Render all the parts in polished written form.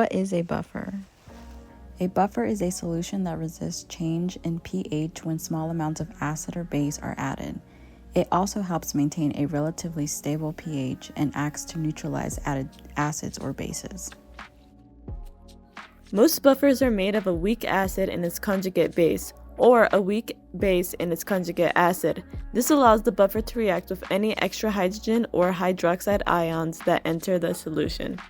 What is a buffer? A buffer is a solution that resists change in pH when small amounts of acid or base are added. It also helps maintain a relatively stable pH and acts to neutralize added acids or bases. Most buffers are made of a weak acid and its conjugate base, or a weak base and its conjugate acid. This allows the buffer to react with any extra hydrogen or hydroxide ions that enter the solution.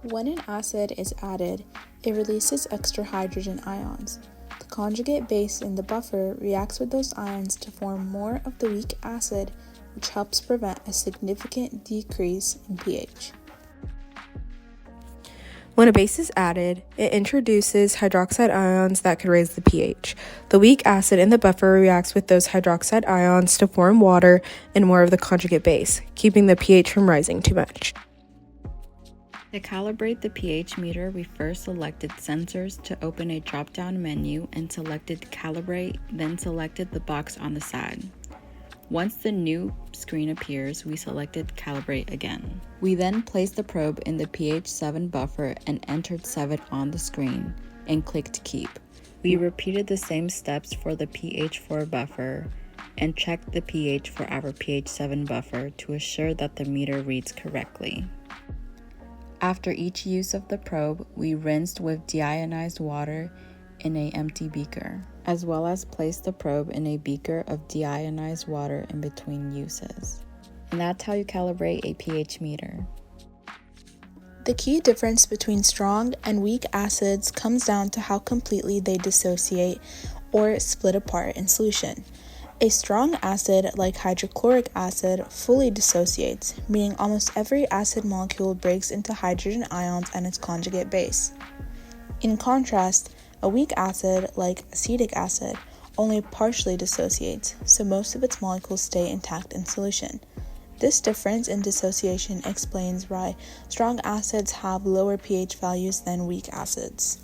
When an acid is added, it releases extra hydrogen ions. The conjugate base in the buffer reacts with those ions to form more of the weak acid, which helps prevent a significant decrease in pH. When a base is added, it introduces hydroxide ions that could raise the pH. The weak acid in the buffer reacts with those hydroxide ions to form water and more of the conjugate base, keeping the pH from rising too much. To calibrate the pH meter, we first selected Sensors to open a drop-down menu and selected Calibrate, then selected the box on the side. Once the new screen appears, we selected Calibrate again. We then placed the probe in the pH 7 buffer and entered 7 on the screen and clicked Keep. We repeated the same steps for the pH 4 buffer and checked the pH for our pH 7 buffer to assure that the meter reads correctly. After each use of the probe, we rinsed with deionized water in an empty beaker, as well as placed the probe in a beaker of deionized water in between uses. And that's how you calibrate a pH meter. The key difference between strong and weak acids comes down to how completely they dissociate or split apart in solution. A strong acid, like hydrochloric acid, fully dissociates, meaning almost every acid molecule breaks into hydrogen ions and its conjugate base. In contrast, a weak acid, like acetic acid, only partially dissociates, so most of its molecules stay intact in solution. This difference in dissociation explains why strong acids have lower pH values than weak acids.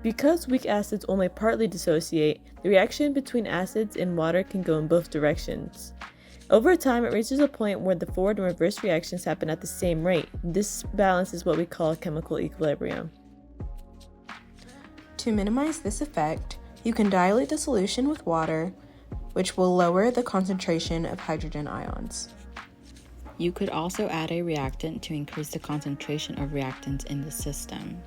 Because weak acids only partly dissociate, the reaction between acids and water can go in both directions. Over time, it reaches a point where the forward and reverse reactions happen at the same rate. This balance is what we call chemical equilibrium. To minimize this effect, you can dilute the solution with water, which will lower the concentration of hydrogen ions. You could also add a reactant to increase the concentration of reactants in the system.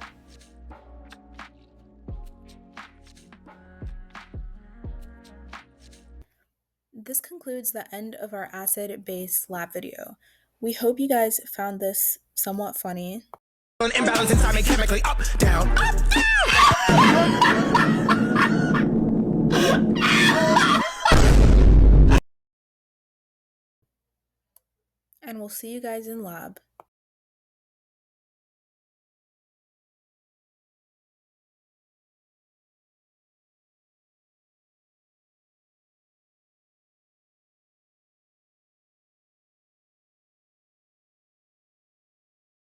This concludes the end of our acid-base lab video. We hope you guys found this somewhat funny. Imbalance inside me chemically up, down, up, down. And we'll see you guys in lab.